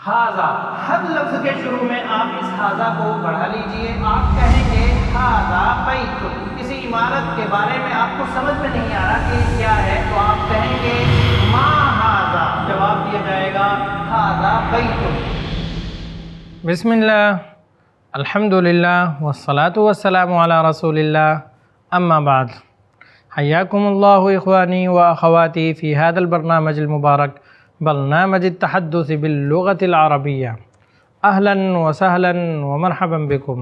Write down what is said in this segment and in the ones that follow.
ہاذا، ہر لفظ کے شروع میں آپ اس ہاذا کو بڑھا لیجئے. آپ کہیں گے ہاذا بیت. کسی عمارت کے بارے میں آپ کو سمجھ میں نہیں آ رہا کہ یہ کیا ہے تو آپ کہیں گے ما ہاذا. جواب دیا جائے گا ہاذا بیت. بسم اللہ، الحمدللہ والصلاة والسلام علی رسول اللہ، اما بعد. حیاکم اللہ اخوانی و اخواتی فی هذا البرنامج المبارک، برنامج التحدث باللغة العربیہ. اہلا وسہلا ومرحبا بکم.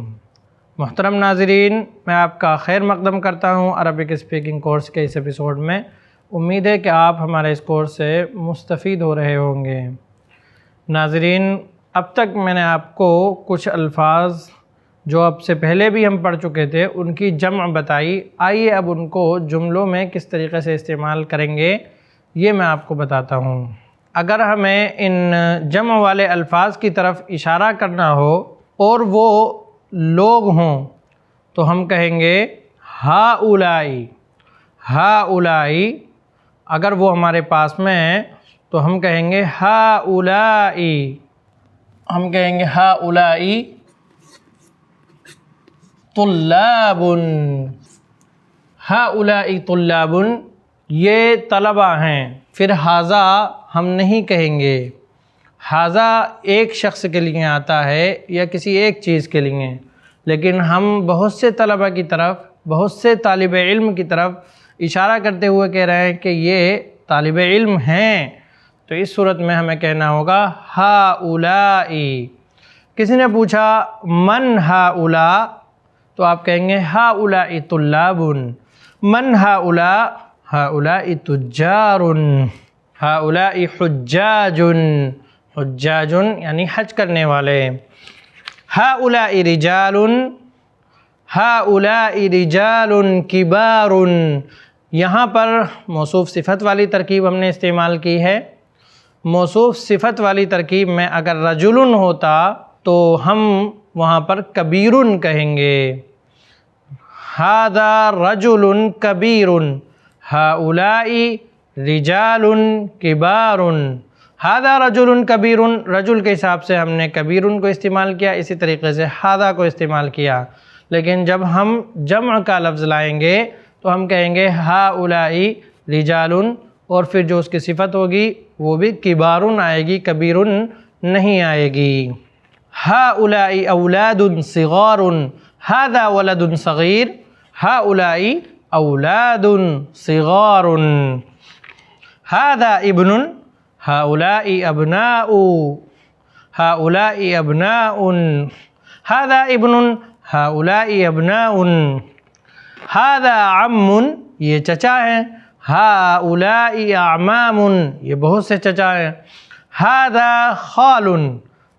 محترم ناظرین، میں آپ کا خیر مقدم کرتا ہوں عربک اسپیکنگ کورس کے اس ایپیسوڈ میں. امید ہے کہ آپ ہمارے اس کورس سے مستفید ہو رہے ہوں گے. ناظرین، اب تک میں نے آپ کو کچھ الفاظ جو اب سے پہلے بھی ہم پڑھ چکے تھے ان کی جمع بتائی. آئیے اب ان کو جملوں میں کس طریقے سے استعمال کریں گے یہ میں آپ کو بتاتا ہوں. اگر ہمیں ان جمع والے الفاظ کی طرف اشارہ کرنا ہو اور وہ لوگ ہوں تو ہم کہیں گے ہؤلائی. ہؤلائی اگر وہ ہمارے پاس میں ہیں تو ہم کہیں گے ہؤلائی. ہم کہیں گے ہؤلائی طلاب. ہؤلائی طلاب، یہ طلبہ ہیں. پھر ھذا ہم نہیں کہیں گے. ھذا ایک شخص کے لیے آتا ہے یا کسی ایک چیز کے لیے، لیکن ہم بہت سے طلبہ کی طرف، بہت سے طالب علم کی طرف اشارہ کرتے ہوئے کہہ رہے ہیں کہ یہ طالب علم ہیں، تو اس صورت میں ہمیں کہنا ہوگا ہؤلائی. کسی نے پوچھا من ہؤلاء تو آپ کہیں گے ہؤلاء طلاب. من ہؤلاء؟ ہؤلاء تجار. ہؤلاء حجاج. حجاج یعنی حج کرنے والے. ہؤلاء رجال. ہؤلاء رجال کبار. یہاں پر موصوف صفت والی ترکیب ہم نے استعمال کی ہے. موصوف صفت والی ترکیب میں اگر رجل ہوتا تو ہم وہاں پر کبیر کہیں گے. ھذا رجل کبیر. ہؤلاء رجال کبار. ھذا رجل کبیر، رجل کے حساب سے ہم نے کبیر کو استعمال کیا، اسی طریقے سے ھذا کو استعمال کیا. لیکن جب ہم جمع کا لفظ لائیں گے تو ہم کہیں گے ھؤلاء رجال، اور پھر جو اس کی صفت ہوگی وہ بھی کبار آئے گی، کبیر نہیں آئے گی. ھؤلاء اولاد صغار. ھذا ولد صغیر. ھؤلاء اولاد صغار. ھذا ابن. ھؤلاء ابناء. ھؤلاء ابناء. ھذا ابن. ھؤلاء ابناء. ھذا عم، یہ چچا ہیں. ھؤلاء اعمام، یہ بہت سے چچا ہیں. ھذا خال.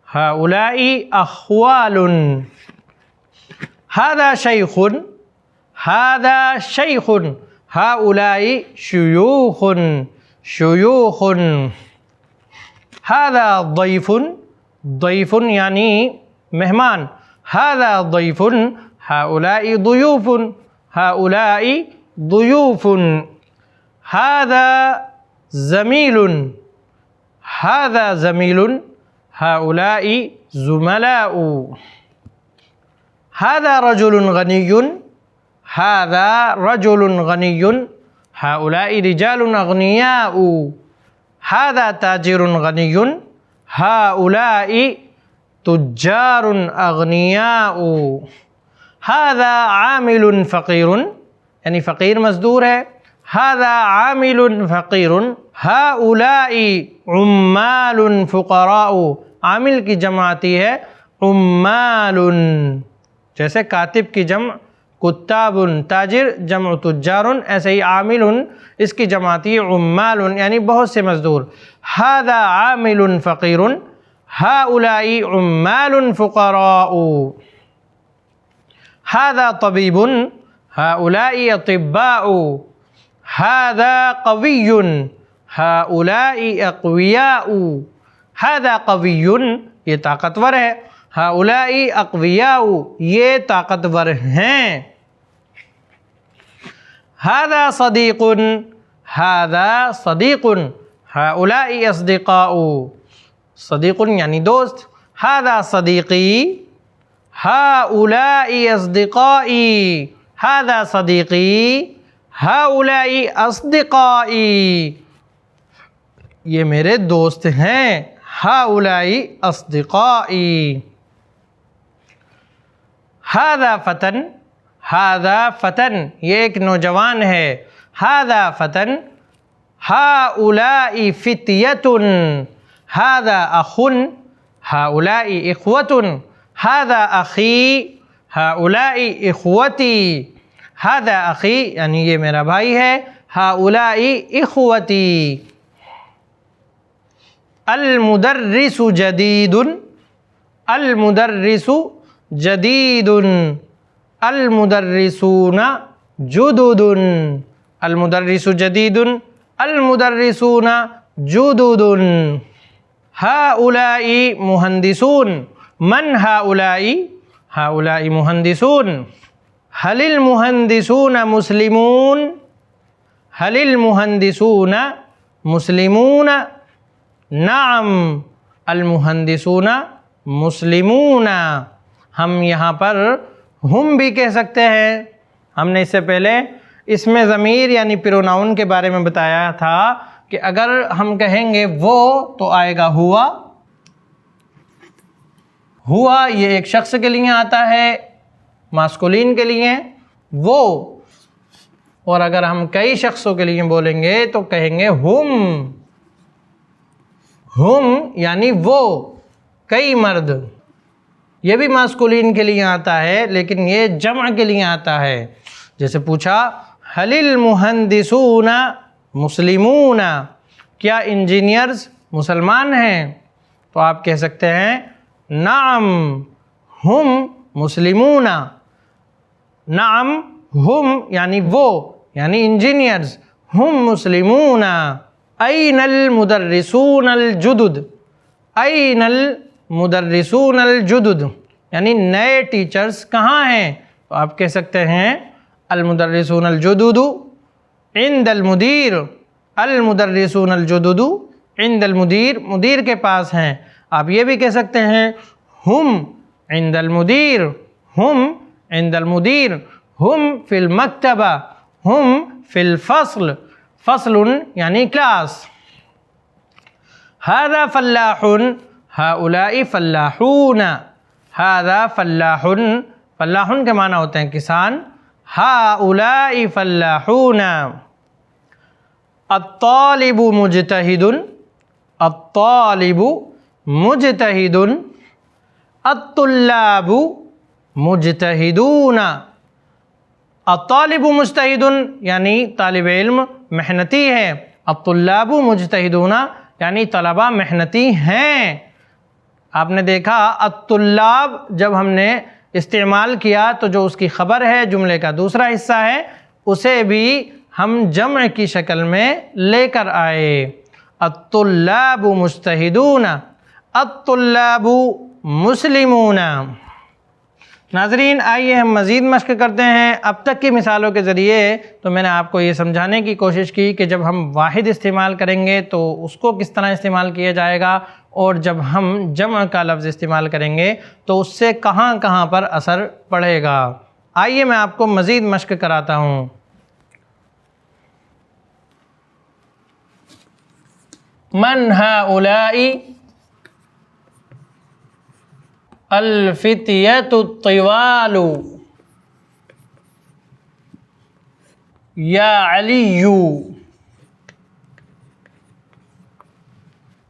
ھؤلاء اخوال. ھذا شیخ. ھذا شیخ. ھؤلاء شیوخ. شیوخ. ھذا ضیف. ضیف یعنی مہمان. ھذا ضیف. ھؤلاء ضیوف. ھؤلاء ضیوف. ھذا زمیل. ھذا زمیل. ھؤلاء زملاء. ھذا رجل غنی. ھذا رجل غنی. ھؤلاء رجال اغنیاء. ھذا تاجر غنی. ھؤلاء تجار اغنیاء. ھذا عامل فقیر، یعنی فقیر مزدور ہے. ھذا عامل فقیر. ھؤلاء عمال فقراء. عامل کی جمع آتی ہے عمال، جیسے کاتب کی جمع کتاب، تاجر جمع تجار، ایسے ہی عامل اس کی جمع آتی ہے عمال، یعنی بہت سے مزدور. ھذا عامل فقیر. ھؤلاء عمال فقراء. ھذا طبیب. ھؤلاء اطباء. ھذا قوی. ھؤلاء اقویاء. ھذا قوی، یہ طاقتور ہے. ھؤلاء اقویاء، یہ طاقتور ہیں. ھذا صدیق. ھذا صدیق. ھؤلاء اصدقاء. صدیق یعنی دوست. هذا صدیقی، هؤلاء اصدقائی، هذا صدیقی، هؤلاء اصدقائی، یہ میرے دوست ہیں. هؤلاء اصدقائی. هذا فتن، هذا فتن یہ ایک نوجوان ہے. هذا فتن. هؤلاء فتية، هذا أخ، هؤلاء إخوة. هذا أخي، هؤلاء إخوتي. هذا أخي یعنی یہ میرا بھائی ہے. هؤلاء إخوتي. المدرس جدید، المدرس جدید، المدرسون جدد، المدرس جدید، المدرسون جدد. هؤلاء مهندسون. من هؤلاء؟ هؤلاء مهندسون. هل المهندسون مسلمون؟ هل المهندسون مسلمون؟ نعم المهندسون مسلمون. ہم یہاں پر ہم بھی کہہ سکتے ہیں. ہم نے اس سے پہلے اسم ضمیر یعنی پروناؤن کے بارے میں بتایا تھا کہ اگر ہم کہیں گے وہ تو آئے گا ہوا. ہوا یہ ایک شخص کے لیے آتا ہے ماسکولین کے لیے وہ، اور اگر ہم کئی شخصوں کے لیے بولیں گے تو کہیں گے ہم. ہم یعنی وہ کئی مرد. یہ بھی ماسکولین کے لیے آتا ہے لیکن یہ جمع کے لیے آتا ہے. جیسے پوچھا هل المہندسون مسلمون، کیا انجینئرز مسلمان ہیں؟ تو آپ کہہ سکتے ہیں نعم ہم مسلمون. نعم ہم یعنی وہ یعنی انجینئرز، ہم مسلمون. این المدرسون الجدد، این المدرسون الجدد یعنی نئے ٹیچرز کہاں ہیں؟ تو آپ کہہ سکتے ہیں المدرسون الجدد عند المدیر، المدرسون الجدد عند المدیر، مدیر کے پاس ہیں. آپ یہ بھی کہہ سکتے ہیں ہم عند المدیر، ہم عند المدیر، ہم فی المکتبہ، ہم فی الفصل، فصل یعنی کلاس. هذا فلاح، هؤلاء فلاحون. هذا فلاح، فلاح کے معنی ہوتے ہیں کسان. هؤلاء فلاحون. الطالب مجتہد، الطالب مجتہد، الطلاب مجتہدون. الطالب مجتہد یعنی طالب علم محنتی ہے. الطلاب مجتہدون یعنی طلبہ محنتی ہیں. آپ نے دیکھا الطلاب جب ہم نے استعمال کیا تو جو اس کی خبر ہے جملے کا دوسرا حصہ ہے اسے بھی ہم جمع کی شکل میں لے کر آئے. الطلاب مجتہدون، الطلاب مسلمون. ناظرین آئیے ہم مزید مشق کرتے ہیں. اب تک کی مثالوں کے ذریعے تو میں نے آپ کو یہ سمجھانے کی کوشش کی کہ جب ہم واحد استعمال کریں گے تو اس کو کس طرح استعمال کیا جائے گا، اور جب ہم جمع کا لفظ استعمال کریں گے تو اس سے کہاں کہاں پر اثر پڑے گا. آئیے میں آپ کو مزید مشق کراتا ہوں. من هؤلاء الفتية الطوال يا علي.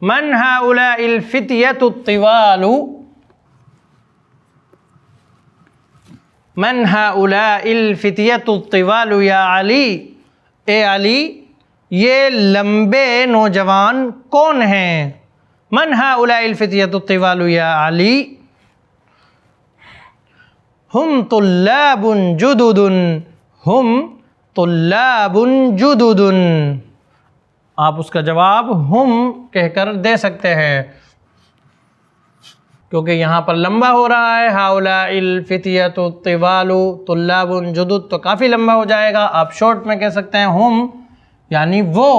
من هؤلاء الفتية الطوال، من هؤلاء الفتية الطوال يا علي. اے علی یہ لمبے نوجوان کون ہیں؟ من هؤلاء الفتية الطوال يا علي. ہم طلاب جدد، ہم طلاب جدد. آپ اس کا جواب ہم کہہ کر دے سکتے ہیں کیونکہ یہاں پر لمبا ہو رہا ہے. هؤلاء الفتية الطوال طلاب جدد تو کافی لمبا ہو جائے گا. آپ شارٹ میں کہہ سکتے ہیں ہم یعنی وہ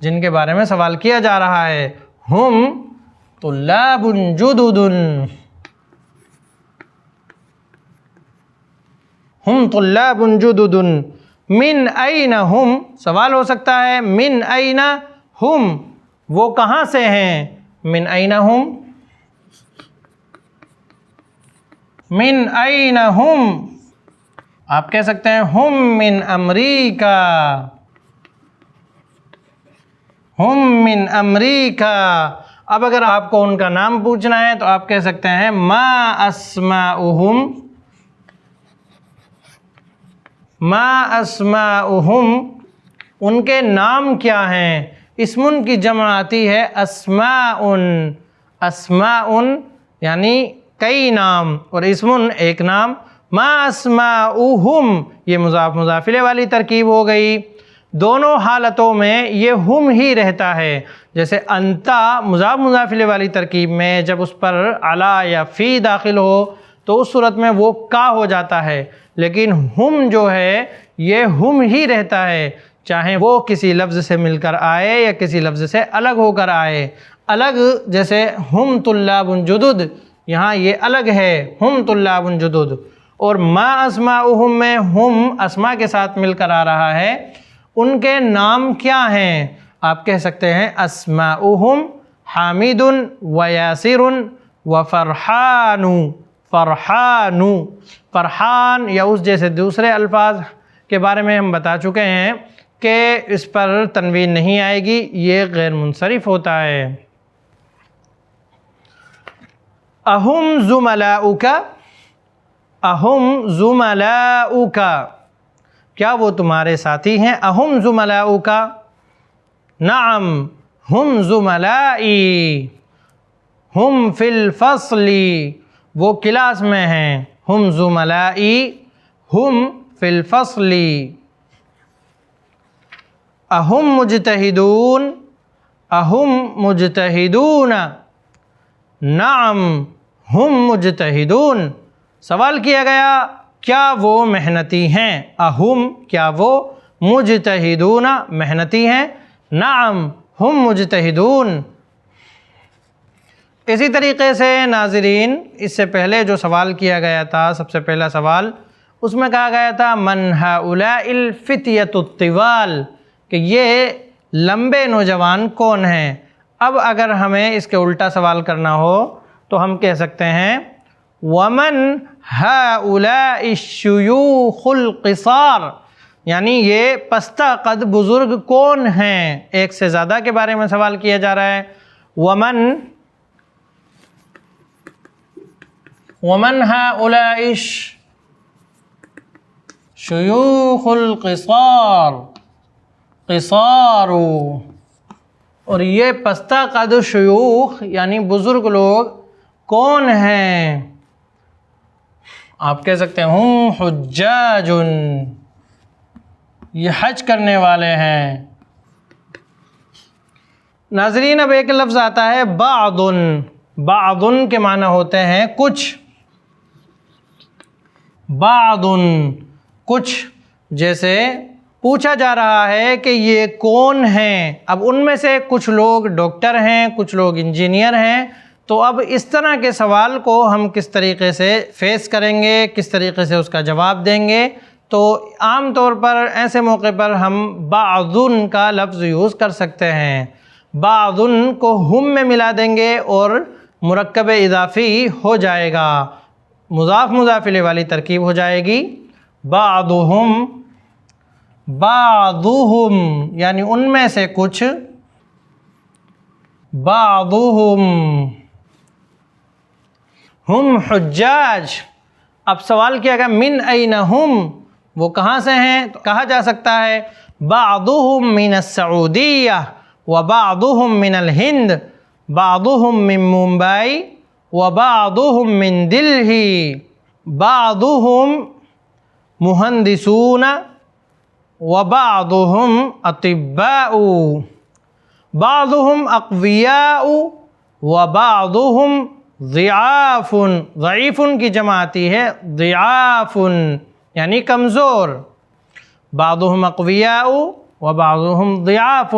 جن کے بارے میں سوال کیا جا رہا ہے. ہم طلاب جدد، ہم طلاب جدد، من این ہم، سوال ہو سکتا ہے من این ہم، وہ کہاں سے ہیں، من این ہم، من این ہم، آپ کہہ سکتے ہیں ہم من امریکہ، ہم من امریکہ۔ اب اگر آپ کو ان کا نام پوچھنا ہے تو آپ کہہ سکتے ہیں ما اسماؤہم، ما اسماؤہم، ان کے نام کیا ہیں۔ اسمن کی جمع آتی ہے اسماء، اسماء یعنی کئی نام، اور اسمن ایک نام۔ ما اسماؤہم یہ مضاف مضاف الیہ والی ترکیب ہو گئی، دونوں حالتوں میں یہ ہم ہی رہتا ہے۔ جیسے انتا مضاف مضاف الیہ والی ترکیب میں جب اس پر علا یا فی داخل ہو تو اس صورت میں وہ کا ہو جاتا ہے، لیکن ہم جو ہے یہ ہم ہی رہتا ہے، چاہے وہ کسی لفظ سے مل کر آئے یا کسی لفظ سے الگ ہو کر آئے۔ الگ جیسے ہم طلاب جدد، یہاں یہ الگ ہے ہم طلاب جدد، اور ما اسماؤہم میں ہم اسما کے ساتھ مل کر آ رہا ہے۔ ان کے نام کیا ہیں، آپ کہہ سکتے ہیں اسماؤہم حامد و یاسر و فرحان، فرحان، فرحان یا اس جیسے دوسرے الفاظ کے بارے میں ہم بتا چکے ہیں کہ اس پر تنوین نہیں آئے گی، یہ غیر منصرف ہوتا ہے۔ اہم زملاؤک، اہم زملاؤک، کیا وہ تمہارے ساتھی ہیں، اہم زملاؤک، نعم ہم زملائی، ہم فی الفصل، وہ کلاس میں ہیں، ہم زملائی، ہم فی الفصل۔ اہم مجتہدون، اہم مجتہدون، نعم ہم مجتہدون۔ سوال کیا گیا کیا وہ محنتی ہیں، اہم کیا وہ، مجتہدون محنتی ہیں، نعم ہم مجتہدون۔ اسی طریقے سے ناظرین اس سے پہلے جو سوال کیا گیا تھا، سب سے پہلا سوال، اس میں کہا گیا تھا من ہؤلاء الفتیۃ الطوال، کہ یہ لمبے نوجوان کون ہیں۔ اب اگر ہمیں اس کے الٹا سوال کرنا ہو تو ہم کہہ سکتے ہیں ومن ہؤلاء الشیوخ القصار، یعنی یہ پستہ قد بزرگ کون ہیں، ایک سے زیادہ کے بارے میں سوال کیا جا رہا ہے۔ ومن ہؤلاء الشیوخ القصار، قصار، اور یہ پستہ قد شیوخ یعنی بزرگ لوگ کون ہیں، آپ کہہ سکتے ہیں ہم حجاج، یہ حج کرنے والے ہیں۔ ناظرین اب ایک لفظ آتا ہے بعض، بعض کے معنی ہوتے ہیں کچھ، بعض کچھ، جیسے پوچھا جا رہا ہے کہ یہ کون ہیں، اب ان میں سے کچھ لوگ ڈاکٹر ہیں، کچھ لوگ انجینئر ہیں، تو اب اس طرح کے سوال کو ہم کس طریقے سے فیس کریں گے، کس طریقے سے اس کا جواب دیں گے، تو عام طور پر ایسے موقع پر ہم بعض کا لفظ یوز کر سکتے ہیں، بعض کو ہم میں ملا دیں گے اور مرکب اضافی ہو جائے گا، مضاف مضاف الیہ والی ترکیب ہو جائے گی، بعضہم، بعضہم یعنی ان میں سے کچھ، بعضہم، ہم حجاج۔ اب سوال کیا گیا من این ہم، وہ کہاں سے ہیں، تو کہا جا سکتا ہے بعضہم من السعودیہ وبعضہم من الہند، بعضہم من ممبئی وبعضہم من دلہی، بعضہم مہندسون وبعضہم اطباء، بعضہم اقویاء وبعضہم ضعاف، ضعیف کی جمع آتی ہے ضعاف یعنی کمزور، بعضہم اقویاء وبعضہم ضعاف،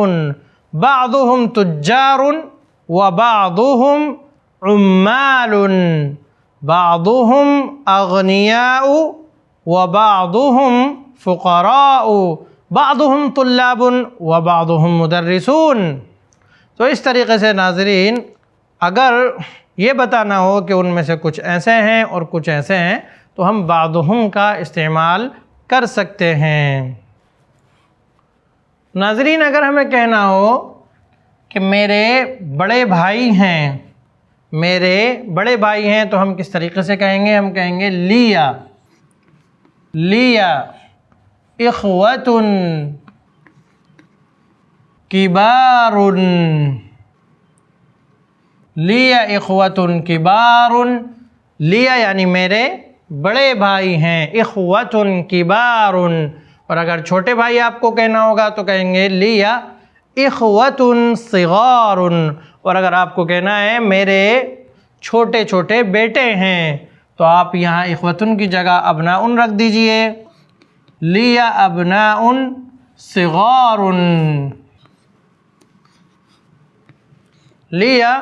بعضہم تجار وبعضهم عمال بعضهم أغنياء وبعضهم فقراء بعضهم طلاب وبعضهم مدرسون۔ تو اس طریقے سے ناظرین اگر یہ بتانا ہو کہ ان میں سے کچھ ایسے ہیں اور کچھ ایسے ہیں تو ہم بعضهم کا استعمال کر سکتے ہیں۔ ناظرین اگر ہمیں کہنا ہو کہ میرے بڑے بھائی ہیں، میرے بڑے بھائی ہیں، تو ہم کس طریقے سے کہیں گے؟ ہم کہیں گے لیا اخوۃ کبار، لیا اخوۃ کبار، لیا یعنی میرے بڑے بھائی ہیں، اخوۃ کبار۔ اور اگر چھوٹے بھائی آپ کو کہنا ہوگا تو کہیں گے لیا اخوۃ صغار، اور اگر آپ کو کہنا ہے میرے چھوٹے چھوٹے بیٹے ہیں تو آپ یہاں اخوۃن کی جگہ ابناء رکھ دیجئے، لیا ابناء صغار، لیا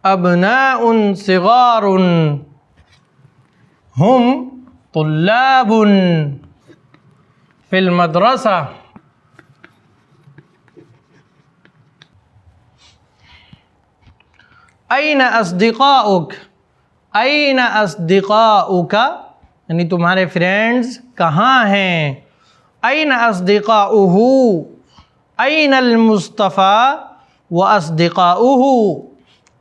ابناء صغار ہم طلاب فی المدرسہ۔ این اصدقاؤک، این اصدقاؤک یعنی تمہارے فرینڈز کہاں ہیں، این اصدقاؤہ، این المصطفیٰ و اصدقاؤہ،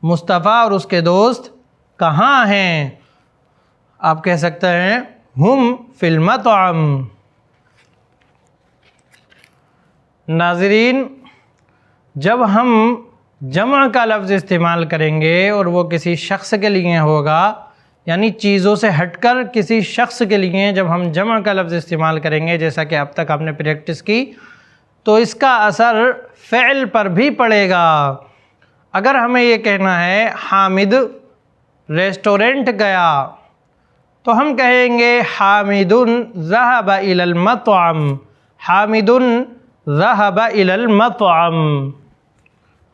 مصطفیٰ اور اس کے دوست کہاں ہیں؟ آپ کہہ سکتے ہیں ہم فی المطعم۔ ناظرین جب ہم جمع کا لفظ استعمال کریں گے اور وہ کسی شخص کے لیے ہوگا، یعنی چیزوں سے ہٹ کر کسی شخص کے لیے جب ہم جمع کا لفظ استعمال کریں گے، جیسا کہ اب تک آپ نے پریکٹس کی، تو اس کا اثر فعل پر بھی پڑے گا۔ اگر ہمیں یہ کہنا ہے حامد ریسٹورنٹ گیا تو ہم کہیں گے حامد ذهب إلى المطعم، حامد ذهب إلى المطعم،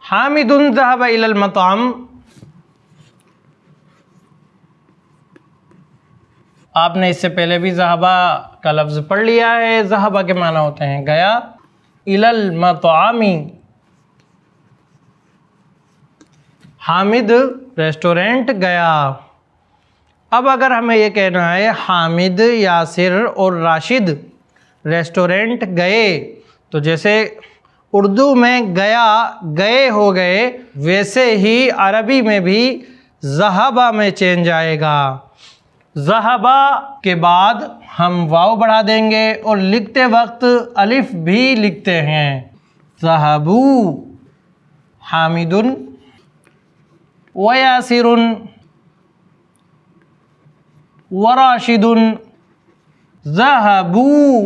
حامد ذهب إلى المطعم۔ آپ نے اس سے پہلے بھی ذهب کا لفظ پڑھ لیا ہے، ذهب کے معنی ہوتے ہیں گیا، إلى المطعم، حامد ریسٹورنٹ گیا۔ اب اگر ہمیں یہ کہنا ہے حامد، یاسر اور راشد ریسٹورنٹ گئے، تو جیسے اردو میں گیا گئے ہو گئے، ویسے ہی عربی میں بھی ذہبہ میں چینج آئے گا۔ ذہبہ کے بعد ہم واو بڑھا دیں گے اور لکھتے وقت الف بھی لکھتے ہیں، ذہبو، حامد ویاسر وراشد ذہبوا،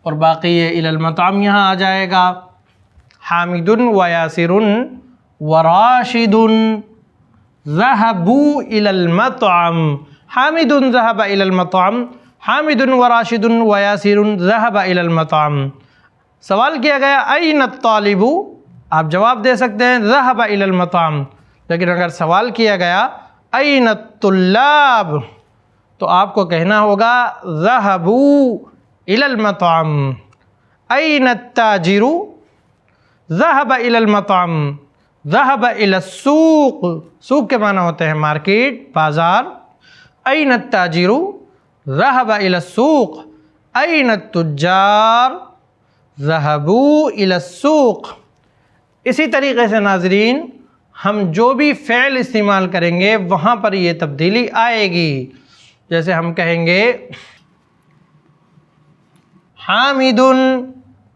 اور باقی یہ الی المطعم یہاں آ جائے گا، حامد ویاسر وراشد ذہبوا الی المطعم، حامد ذہب الی المطعم، حامد وراشد ویاسر ذہب الی المطعم۔ سوال کیا گیا این الطالب، آپ جواب دے سکتے ہیں ذہب الی المطعم، لیکن اگر سوال کیا گیا این الطلاب تو آپ کو کہنا ہوگا ذہبوا الی المطعم۔ این التاجر ذہب الی المطعم، ذہب الی السوق، سوق کے معنی ہوتے ہیں مارکیٹ، بازار۔ این التاجر ذہب الی السوق، این التجار ذہبوا الی السوق۔ اسی طریقے سے ناظرین ہم جو بھی فعل استعمال کریں گے وہاں پر یہ تبدیلی آئے گی۔ جیسے ہم کہیں گے حامد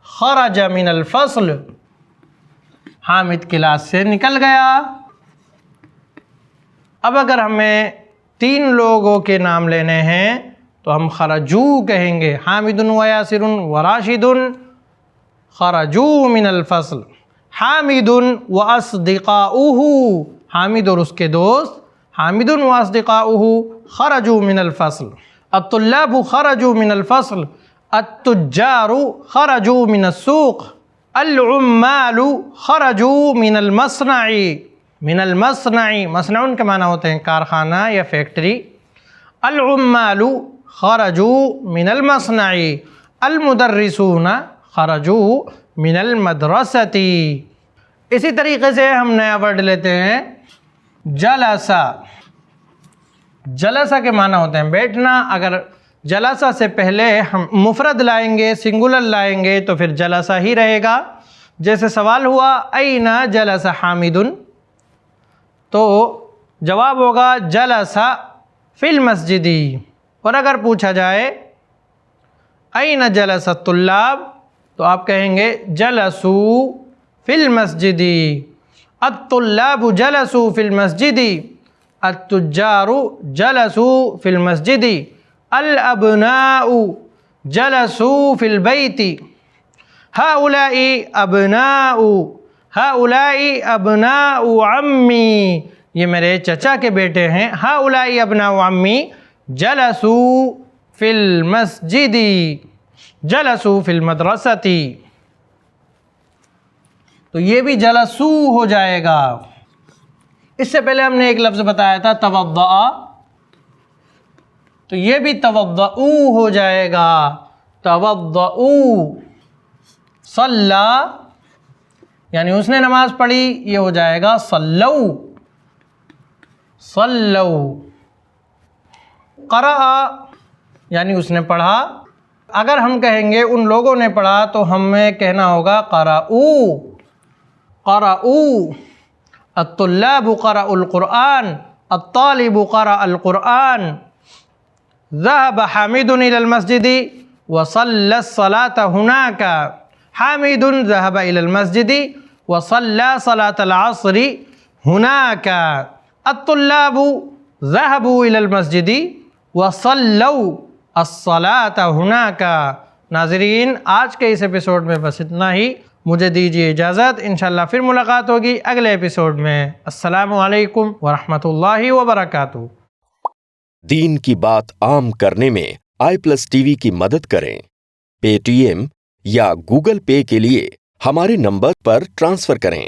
خرج من الفصل، حامد کلاس سے نکل گیا۔ اب اگر ہمیں 3 لوگوں کے نام لینے ہیں تو ہم خرجو کہیں گے، حامد ویاسر وراشد خرجو من الفصل، حامد واصدقاؤہ، حامد اور اس کے دوست، حامد واصدقاؤہ خرجوا من الفصل، الطلاب خرجوا من الفصل، التجار خرجوا من السوق، العمال خرجوا من المصنع، من المصنع، مصنع کے معنی ہوتے ہیں کارخانہ یا فیکٹری. العمال خرجوا من المصنع، المدرسون خرجوا من المدرسة. اسی طریقے سے ہم نیا ورڈ لیتے ہیں جلسہ. جلسہ کے معنی ہوتے ہیں بیٹھنا. اگر جلسہ سے پہلے ہم مفرد لائیں گے، سنگولر لائیں گے تو پھر جلسہ ہی رہے گا. جیسے سوال ہوا این جلس حامد، تو جواب ہوگا جلس فی المسجد. اور اگر پوچھا جائے این جلس الطلاب تو آپ کہیں گے جلسوا فی المسجد. الطلاب جلسوا فی المسجد، التجار جلسوا فی المسجد، الابناء جلسوا فی البیت. هؤلاء ابناء، هؤلاء ابناء عمی، یہ میرے چچا کے بیٹے ہیں. هؤلاء ابناء عمی جلسوا فی المسجد، جلسوا فی المدرسة. تو یہ بھی جلسو ہو جائے گا. اس سے پہلے ہم نے ایک لفظ بتایا تھا توضأ، تو یہ بھی توضؤ ہو جائے گا. توضؤ. صلی، یعنی اس نے نماز پڑھی، یہ ہو جائے گا صلو. صلو. قرأ، یعنی اس نے پڑھا. اگر ہم کہیں گے ان لوگوں نے پڑھا تو ہمیں کہنا ہوگا قرأو. قرأو. الطلاب قرأوا القرآن، الطالب قرأ القرآن. ذهب حامد إلى المسجد وصلى الصلاة هناك. حامد ذهب إلى المسجد وصلى صلاة العصر هناك. الطلاب ذهبوا إلى المسجد وصلوا الصلاة هناك. ناظرین آج کے اس ایپیسوڈ میں بس اتنا ہی. مجھے دیجیے اجازت، انشاءاللہ پھر ملاقات ہوگی اگلے ایپیسوڈ میں. السلام علیکم ورحمۃ اللہ وبرکاتہ. دین کی بات عام کرنے میں i+TV کی مدد کریں. پے ٹی ایم یا گوگل پے کے لیے ہمارے نمبر پر ٹرانسفر کریں.